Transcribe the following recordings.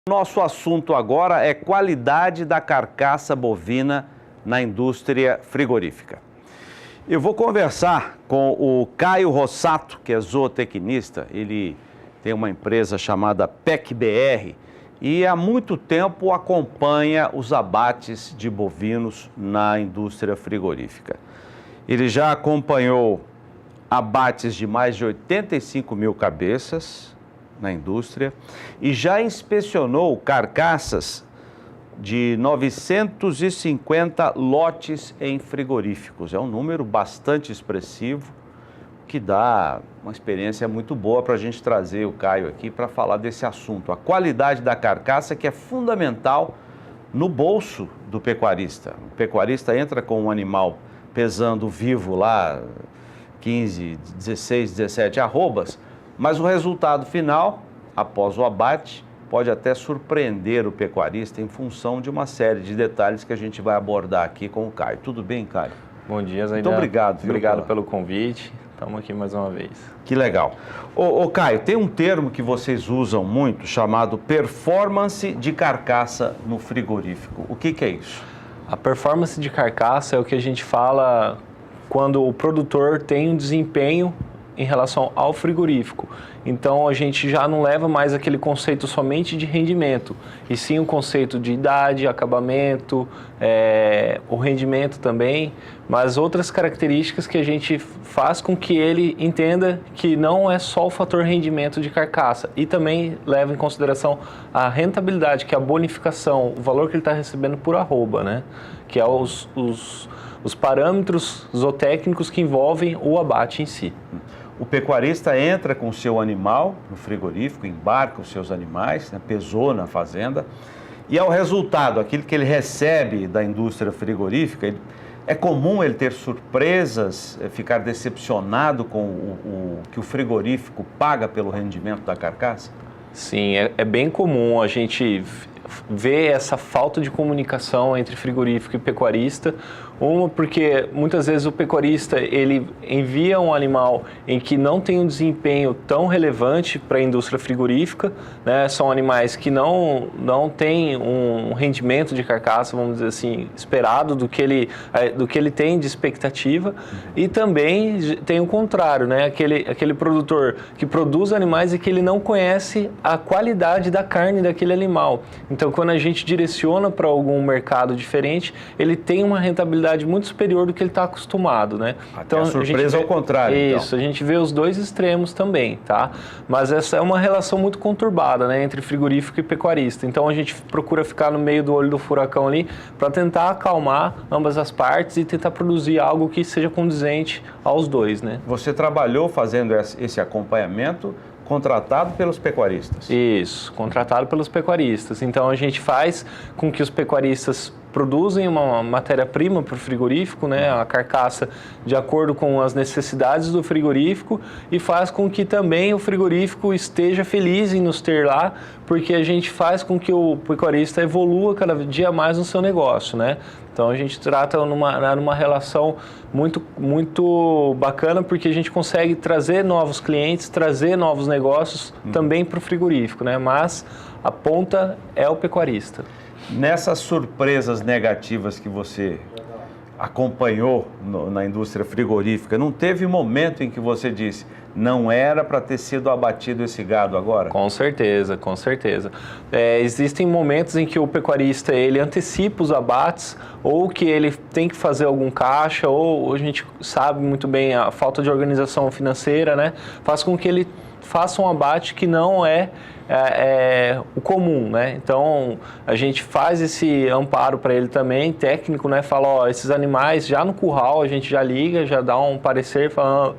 Nosso assunto agora é qualidade da carcaça bovina na indústria frigorífica. Eu vou conversar com o Caio Rossato, que é zootecnista. Ele tem uma empresa chamada PEC-BR e há muito tempo acompanha os abates de bovinos na indústria frigorífica. Ele já acompanhou abates de mais de 85 mil cabeças na indústria e já inspecionou carcaças de 950 lotes em frigoríficos. É um número bastante expressivo que dá uma experiência muito boa para a gente trazer o Caio aqui para falar desse assunto. A qualidade da carcaça, que é fundamental no bolso do pecuarista. O pecuarista entra com um animal pesando vivo lá 15, 16, 17 arrobas, mas o resultado final, após o abate, pode até surpreender o pecuarista em função de uma série de detalhes que a gente vai abordar aqui com o Caio. Tudo bem, Caio? Bom dia, Zaidan. Muito obrigado. Obrigado pelo convite. Estamos aqui mais uma vez. Que legal. Ô Caio, tem um termo que vocês usam muito chamado performance de carcaça no frigorífico. O que é isso? A performance de carcaça é o que a gente fala quando o produtor tem um desempenho em relação ao frigorífico. Então a gente já não leva mais aquele conceito somente de rendimento, e sim o conceito de idade, acabamento, o rendimento também, mas outras características que a gente faz com que ele entenda que não é só o fator rendimento de carcaça, e também leva em consideração a rentabilidade, que é a bonificação, o valor que ele está recebendo por arroba, né? Que é os parâmetros zootécnicos que envolvem o abate em si. O pecuarista entra com o seu animal no frigorífico, embarca os seus animais, né, pesou na fazenda, e é o resultado, aquilo que ele recebe da indústria frigorífica. É comum ele ter surpresas, ficar decepcionado com o que o frigorífico paga pelo rendimento da carcaça? Sim, é bem comum a gente ver essa falta de comunicação entre frigorífico e pecuarista. Uma, porque muitas vezes o pecuarista ele envia um animal em que não tem um desempenho tão relevante para a indústria frigorífica, né? São animais que não têm um rendimento de carcaça, vamos dizer assim, esperado do que ele tem de expectativa. E também tem o contrário, né? Aquele produtor que produz animais e que ele não conhece a qualidade da carne daquele animal. Então, quando a gente direciona para algum mercado diferente, ele tem uma rentabilidade muito superior do que ele está acostumado, né? Então, a surpresa ao contrário. Isso, então. A gente vê os dois extremos também, tá? Mas essa é uma relação muito conturbada, né, entre frigorífico e pecuarista. Então a gente procura ficar no meio do olho do furacão ali para tentar acalmar ambas as partes e tentar produzir algo que seja condizente aos dois, né? Você trabalhou fazendo esse acompanhamento contratado pelos pecuaristas? Isso, contratado pelos pecuaristas. Então a gente faz com que os pecuaristas produzem uma matéria-prima para o frigorífico, né, a carcaça de acordo com as necessidades do frigorífico, e faz com que também o frigorífico esteja feliz em nos ter lá, porque a gente faz com que o pecuarista evolua cada dia mais no seu negócio, né? Então a gente trata numa relação muito bacana, porque a gente consegue trazer novos clientes, trazer novos negócios também para o frigorífico, né? Mas a ponta é o pecuarista. Nessas surpresas negativas que você acompanhou na indústria frigorífica, não teve momento em que você disse: não era para ter sido abatido esse gado agora? Com certeza, com certeza. Existem momentos em que o pecuarista ele antecipa os abates, ou que ele tem que fazer algum caixa, ou a gente sabe muito bem a falta de organização financeira, né? Faz com que ele faça um abate que não é o comum, né? Então a gente faz esse amparo para ele também, técnico, né? Fala, ó, esses animais já no curral a gente já liga, já dá um parecer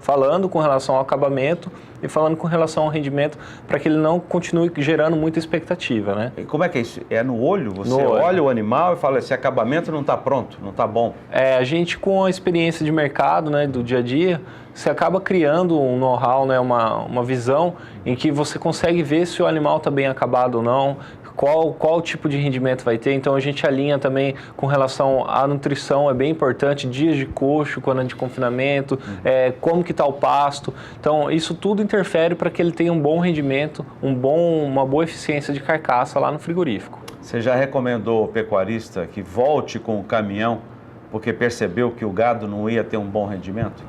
falando com relação ao acabamento e falando com relação ao rendimento, para que ele não continue gerando muita expectativa, né? E como é que é isso? É no olho? Você olha o animal e fala, esse acabamento não está pronto, não está bom? A gente, com a experiência de mercado, né, do dia a dia, você acaba criando um know-how, né, uma visão em que você consegue ver se o animal está bem acabado ou não, qual tipo de rendimento vai ter. Então a gente alinha também com relação à nutrição, é bem importante, dias de coxo, quando é de confinamento, como que está o pasto. Então isso tudo interfere para que ele tenha um bom rendimento, uma boa eficiência de carcaça lá no frigorífico. Você já recomendou ao pecuarista que volte com o caminhão porque percebeu que o gado não ia ter um bom rendimento?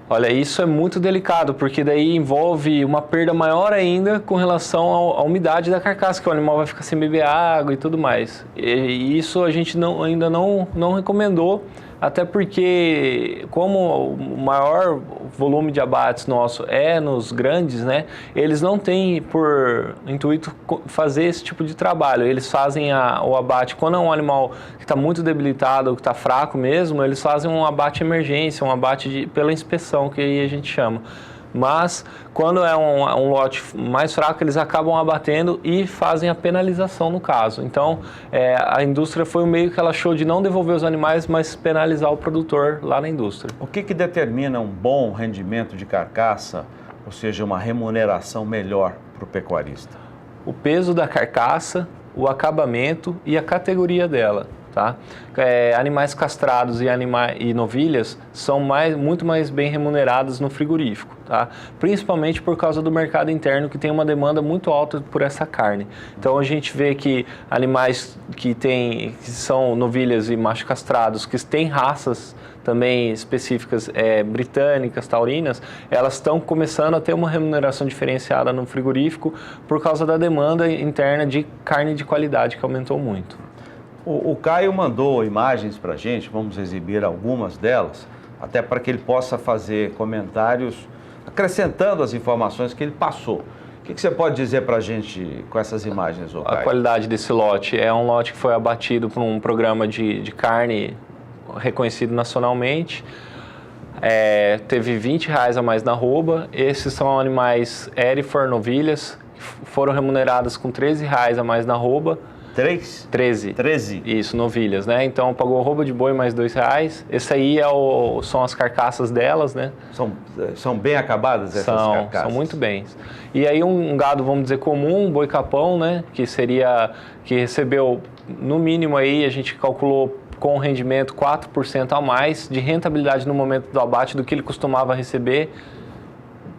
Olha, isso é muito delicado, porque daí envolve uma perda maior ainda com relação à umidade da carcaça, que o animal vai ficar sem beber água e tudo mais. E isso a gente ainda não recomendou, até porque como o maior volume de abates nosso é nos grandes, né, eles não têm por intuito fazer esse tipo de trabalho. Eles fazem o abate quando é um animal que está muito debilitado ou que está fraco mesmo, eles fazem um abate emergência, um abate pela inspeção, que aí a gente chama. Mas quando é um lote mais fraco, eles acabam abatendo e fazem a penalização no caso. Então, a indústria foi o meio que ela achou de não devolver os animais, mas penalizar o produtor lá na indústria. O que determina um bom rendimento de carcaça, ou seja, uma remuneração melhor para o pecuarista? O peso da carcaça, o acabamento e a categoria dela. Tá? Animais castrados e novilhas são muito mais bem remunerados no frigorífico, tá? Principalmente por causa do mercado interno, que tem uma demanda muito alta por essa carne. Então a gente vê que animais que são novilhas e machos castrados, que têm raças também específicas britânicas, taurinas, elas estão começando a ter uma remuneração diferenciada no frigorífico por causa da demanda interna de carne de qualidade, que aumentou muito. O Caio mandou imagens para a gente, vamos exibir algumas delas, até para que ele possa fazer comentários acrescentando as informações que ele passou. O que você pode dizer para a gente com essas imagens, Caio? A qualidade desse lote é um lote que foi abatido por um programa de carne reconhecido nacionalmente. Teve R$20 a mais na arroba. Esses são animais Hereford, novilhas, que foram remuneradas com R$13 a mais na arroba. 13. Isso, novilhas, né? Então pagou arroba de boi mais R$2. Esse aí são as carcaças delas, né? São bem acabadas essas carcaças? São muito bem. E aí um gado, vamos dizer, comum, um boi capão, né? Que recebeu, no mínimo aí, a gente calculou com rendimento 4% a mais de rentabilidade no momento do abate do que ele costumava receber.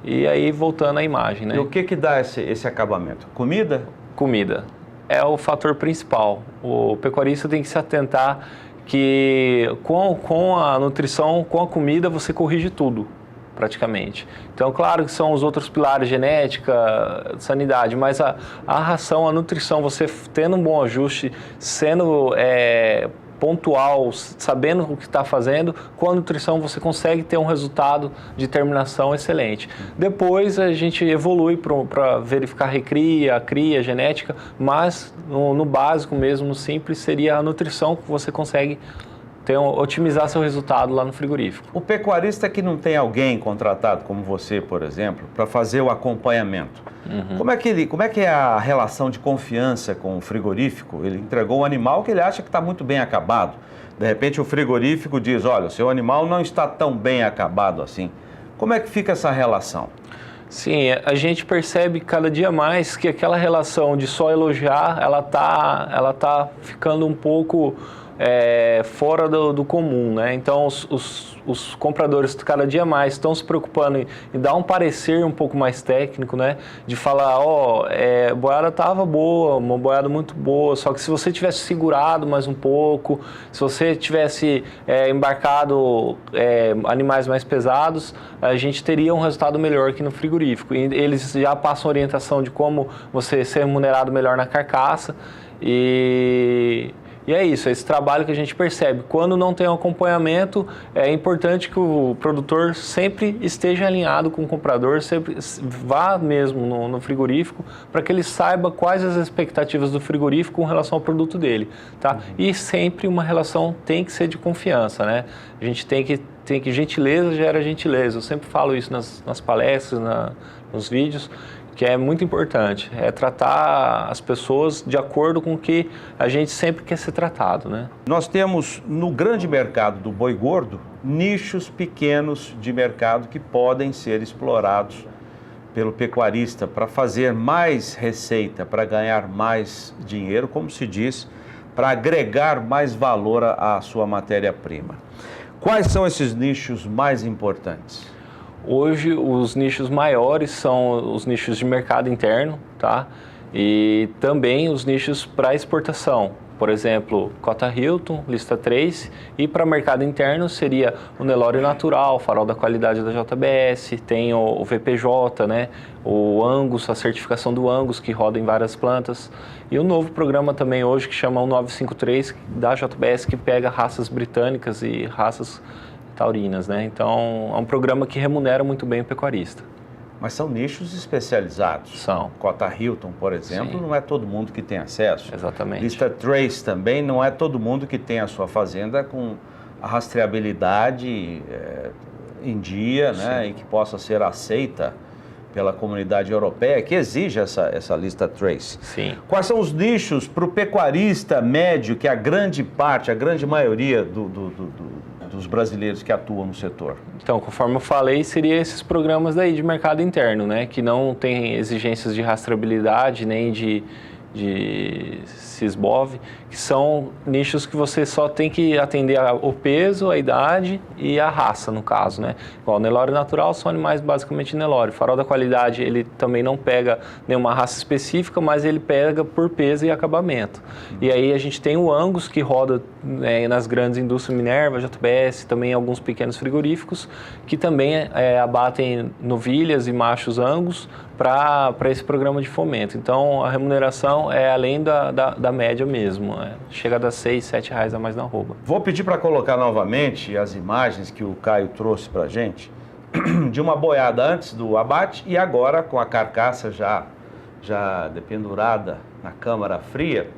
E aí, voltando à imagem, né? E o que dá esse acabamento? Comida? Comida. É o fator principal. O pecuarista tem que se atentar que com a nutrição, com a comida, você corrige tudo, praticamente. Então, claro que são os outros pilares, genética, sanidade, mas a ração, a nutrição, você tendo um bom ajuste, sendo pontual, sabendo o que está fazendo, com a nutrição você consegue ter um resultado de terminação excelente. Depois a gente evolui para verificar recria, cria, genética, mas no básico mesmo, no simples, seria a nutrição que você consegue otimizar seu resultado lá no frigorífico. O pecuarista que não tem alguém contratado, como você, por exemplo, para fazer o acompanhamento, como é que é a relação de confiança com o frigorífico? Ele entregou um animal que ele acha que está muito bem acabado. De repente o frigorífico diz, olha, o seu animal não está tão bem acabado assim. Como é que fica essa relação? Sim, a gente percebe cada dia mais que aquela relação de só elogiar, ela tá ficando um pouco fora do comum, né? Então os compradores cada dia mais estão se preocupando em dar um parecer um pouco mais técnico, né? De falar, a boiada estava boa, uma boiada muito boa, só que se você tivesse segurado mais um pouco, se você tivesse embarcado animais mais pesados, a gente teria um resultado melhor aqui no frigorífico. E eles já passam orientação de como você ser remunerado melhor na carcaça E é isso, é esse trabalho que a gente percebe. Quando não tem um acompanhamento, é importante que o produtor sempre esteja alinhado com o comprador, sempre vá mesmo no frigorífico, para que ele saiba quais as expectativas do frigorífico com relação ao produto dele, tá? E sempre uma relação tem que ser de confiança, né? A gente tem que gentileza gera gentileza. Eu sempre falo isso nas palestras, nos vídeos, que é muito importante, é tratar as pessoas de acordo com o que a gente sempre quer ser tratado, né? Nós temos no grande mercado do boi gordo, nichos pequenos de mercado que podem ser explorados pelo pecuarista para fazer mais receita, para ganhar mais dinheiro, como se diz, para agregar mais valor à sua matéria-prima. Quais são esses nichos mais importantes? Hoje, os nichos maiores são os nichos de mercado interno, tá? E também os nichos para exportação. Por exemplo, Cota Hilton, lista 3, e para mercado interno seria o Nelore Natural, farol da qualidade da JBS, tem o VPJ, né? O Angus, a certificação do Angus, que roda em várias plantas, e o novo programa também hoje que chama o 953 da JBS, que pega raças britânicas e raças taurinas, né? Então, é um programa que remunera muito bem o pecuarista. Mas são nichos especializados. São. Cota Hilton, por exemplo, não é todo mundo que tem acesso. Exatamente. Lista 3 também não é todo mundo que tem a sua fazenda com a rastreabilidade em dia, né, e que possa ser aceita pela comunidade europeia, que exige essa lista 3. Sim. Quais são os nichos para o pecuarista médio, que é a grande parte, a grande maioria dos brasileiros que atuam no setor? Então, conforme eu falei, seria esses programas daí de mercado interno, né? Que não tem exigências de rastreabilidade nem de Sysbov, que são nichos que você só tem que atender o peso, a idade e a raça, no caso, né? Igual o Nelore Natural são animais basicamente Nelore. Farol da qualidade, ele também não pega nenhuma raça específica, mas ele pega por peso e acabamento. E aí a gente tem o Angus, que roda nas grandes indústrias Minerva, JBS, também alguns pequenos frigoríficos, que também abatem novilhas e machos Angus para esse programa de fomento. Então, a remuneração é além da média mesmo, chega a dar R$6, R$7 a mais na arroba. Vou pedir para colocar novamente as imagens que o Caio trouxe para a gente, de uma boiada antes do abate e agora com a carcaça já dependurada na câmara fria.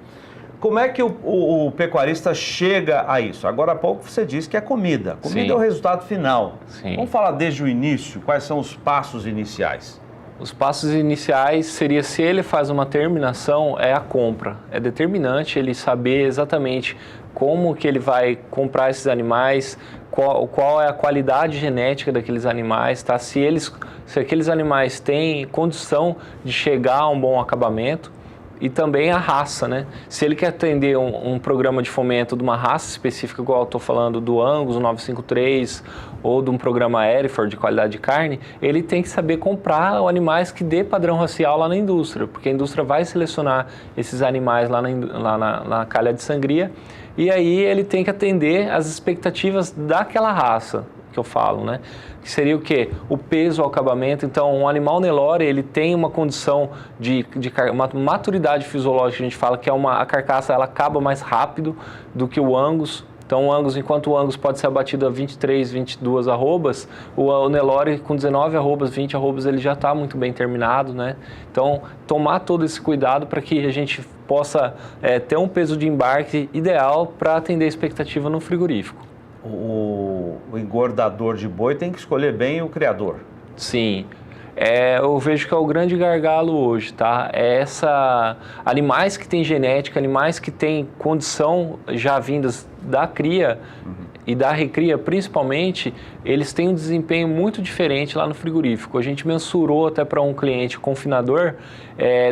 Como é que o pecuarista chega a isso? Agora há pouco você disse que é comida. Comida Sim. é o resultado final. Sim. Vamos falar desde o início, quais são os passos iniciais? Os passos iniciais seria, se ele faz uma terminação, é a compra. É determinante ele saber exatamente como que ele vai comprar esses animais, qual é a qualidade genética daqueles animais, tá? Se aqueles animais têm condição de chegar a um bom acabamento. E também a raça, né? Se ele quer atender um programa de fomento de uma raça específica, igual eu estou falando do Angus, o 953, ou de um programa Hereford de qualidade de carne, ele tem que saber comprar animais que dê padrão racial lá na indústria, porque a indústria vai selecionar esses animais lá na calha de sangria, e aí ele tem que atender as expectativas daquela raça, que eu falo, né? Que seria o quê? O peso, o acabamento. Então, um animal Nelore, ele tem uma condição uma maturidade fisiológica, a gente fala que a carcaça ela acaba mais rápido do que o Angus. Então, enquanto o Angus pode ser abatido a 23, 22 arrobas, o Nelore com 19 arrobas, 20 arrobas, ele já está muito bem terminado, né? Então, tomar todo esse cuidado para que a gente possa ter um peso de embarque ideal para atender a expectativa no frigorífico. O engordador de boi tem que escolher bem o criador. Sim, eu vejo que é o grande gargalo hoje, tá? Animais que têm genética, animais que têm condição já vindas da cria e da recria principalmente, eles têm um desempenho muito diferente lá no frigorífico. A gente mensurou até para um cliente confinador,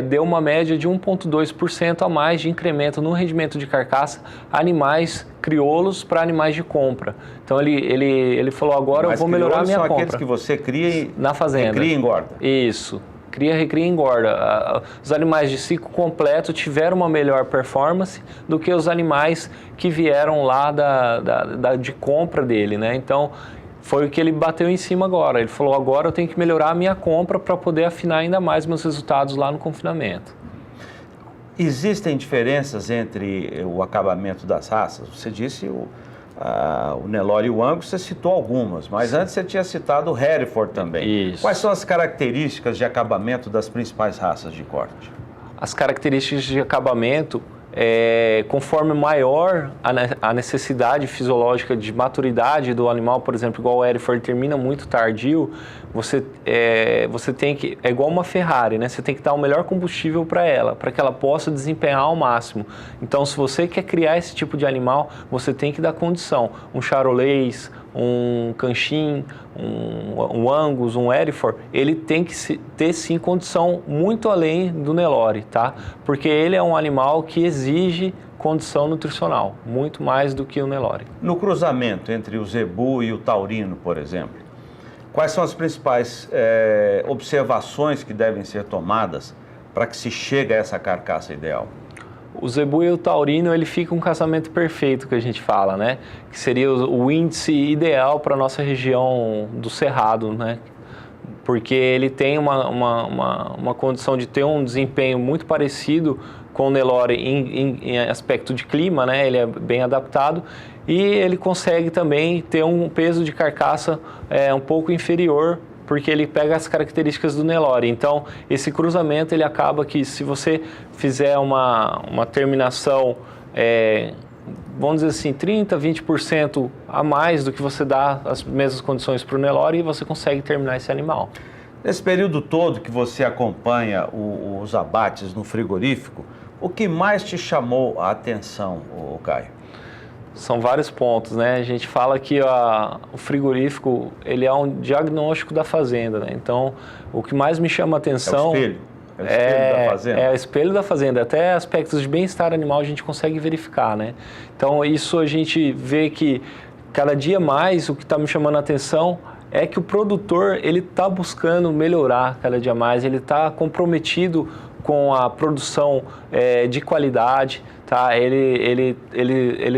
deu uma média de 1,2% a mais de incremento no rendimento de carcaça, animais crioulos para animais de compra. Então ele falou, agora eu vou melhorar a minha compra. São aqueles que você cria na fazenda. Cria e engorda. Isso. Cria, recria e engorda. Os animais de ciclo completo tiveram uma melhor performance do que os animais que vieram lá de compra dele, né? Então, foi o que ele bateu em cima agora. Ele falou, agora eu tenho que melhorar a minha compra para poder afinar ainda mais meus resultados lá no confinamento. Existem diferenças entre o acabamento das raças? Você disse o Nelore e o Angus, você citou algumas, mas antes você tinha citado o Hereford também. Isso. Quais são as características de acabamento das principais raças de corte? As características de acabamento, conforme maior a necessidade fisiológica de maturidade do animal, por exemplo, igual o Hereford termina muito tardio, você tem que, é igual uma Ferrari, né? Você tem que dar o melhor combustível para ela, para que ela possa desempenhar ao máximo. Então, se você quer criar esse tipo de animal, você tem que dar condição. Um charolês, um Canchin, um Angus, um Hereford, ele tem que ter sim condição muito além do Nelore, tá? Porque ele é um animal que exige condição nutricional, muito mais do que o Nelore. No cruzamento entre o zebu e o taurino, por exemplo, quais são as principais observações que devem ser tomadas para que se chegue a essa carcaça ideal? O zebu e o taurino, ele fica um casamento perfeito, que a gente fala, né? Que seria o índice ideal para a nossa região do Cerrado, né? Porque ele tem uma condição de ter um desempenho muito parecido com o Nelore em aspecto de clima, né? Ele é bem adaptado e ele consegue também ter um peso de carcaça um pouco inferior, porque ele pega as características do Nelore. Então, esse cruzamento, ele acaba que, se você fizer uma terminação, vamos dizer assim, 30%, 20% a mais do que você dá as mesmas condições para o Nelore, você consegue terminar esse animal. Nesse período todo que você acompanha os abates no frigorífico, o que mais te chamou a atenção, Caio? São vários pontos, né? A gente fala que o frigorífico, ele é um diagnóstico da fazenda, né? Então, o que mais me chama a atenção... É o espelho da fazenda. É o espelho da fazenda. Até aspectos de bem-estar animal a gente consegue verificar, né? Então, isso a gente vê que cada dia mais o que está me chamando a atenção é que o produtor, ele está buscando melhorar cada dia mais, ele está comprometido com a produção de qualidade, tá? Ele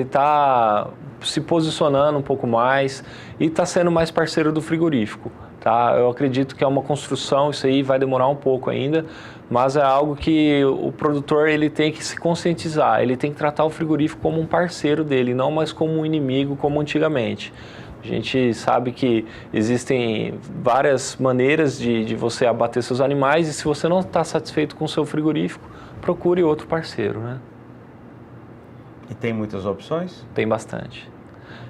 está se posicionando um pouco mais e está sendo mais parceiro do frigorífico, tá? Eu acredito que é uma construção, isso aí vai demorar um pouco ainda, mas é algo que o produtor, ele tem que se conscientizar, ele tem que tratar o frigorífico como um parceiro dele, não mais como um inimigo, como antigamente. A gente sabe que existem várias maneiras de você abater seus animais, e se você não está satisfeito com o seu frigorífico, procure outro parceiro, né? E tem muitas opções? Tem bastante.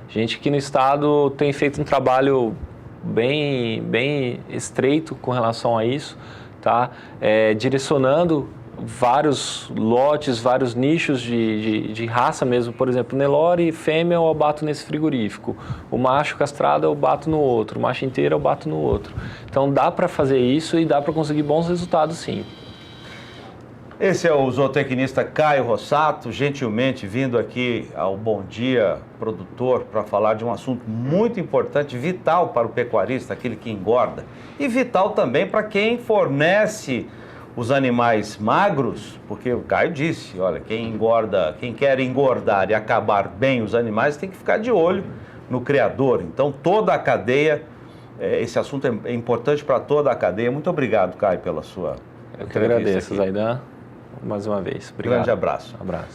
A gente aqui no estado tem feito um trabalho bem estreito com relação a isso, tá? Direcionando vários lotes, vários nichos de raça mesmo. Por exemplo, Nelore fêmea eu abato nesse frigorífico, o macho castrado eu bato no outro, o macho inteiro eu bato no outro. Então dá para fazer isso e dá para conseguir bons resultados, sim. Esse é o zootecnista Caio Rossato, gentilmente vindo aqui ao Bom Dia Produtor para falar de um assunto muito importante, vital para o pecuarista, aquele que engorda, e vital também para quem fornece os animais magros, porque o Caio disse, olha, quem quer engordar e acabar bem os animais tem que ficar de olho no criador. Então, toda a cadeia, esse assunto é importante para toda a cadeia. Muito obrigado, Caio, pela sua Eu que agradeço, Zaidan, mais uma vez. Obrigado. Grande abraço. Um abraço.